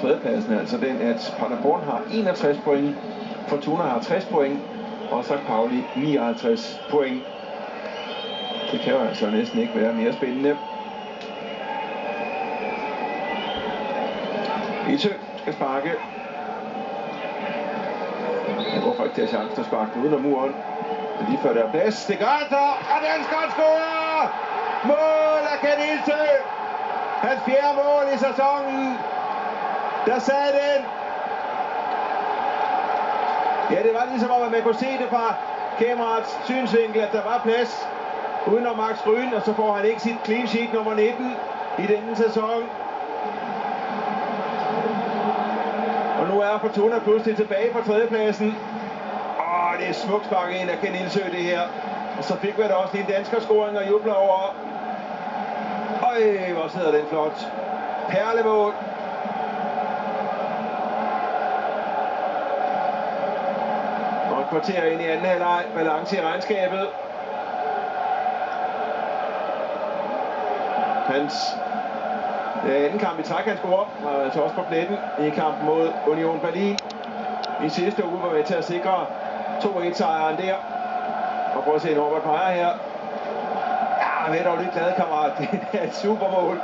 tredjepladsen, altså den, at Paderborn har 61 point, Fortuna har 60 point, og St. Pauli 59 point. Det kan jo altså næsten ikke være mere spændende. Vittø skal sparke. Jeg går faktisk til at chance at sparke uden om muren. Lige før der er plads. Det gør han så, og den skal score! Mål af Ken Ilsø! Hans 4. mål i sæsonen. Der sad den. Ja, det var ligesom om, at man kunne se det fra kameraets synsvinkel, at der var plads udenom Max Grün, og så får han ikke sit clean sheet nummer 19 i denne sæson. Og nu er Fortuna pludselig tilbage på tredjepladsen. Det er smukt sparket ind af Ken Ilsø, det her. Og så fik vi da også en danskerscoring og jubler over. Øj, hvor sidder den flot. Perlemål. Og et kvarter ind i anden halvleg. Balance i regnskabet. Hans anden kamp i træk, han scorer, var altså også på pletten i kampen mod Union Berlin. I sidste uge var med til at sikre 2-1-sejren der. Og prøv at se Norbert Meyer her. Ja, han er dog lidt glad, kammerat. Det er et supermål.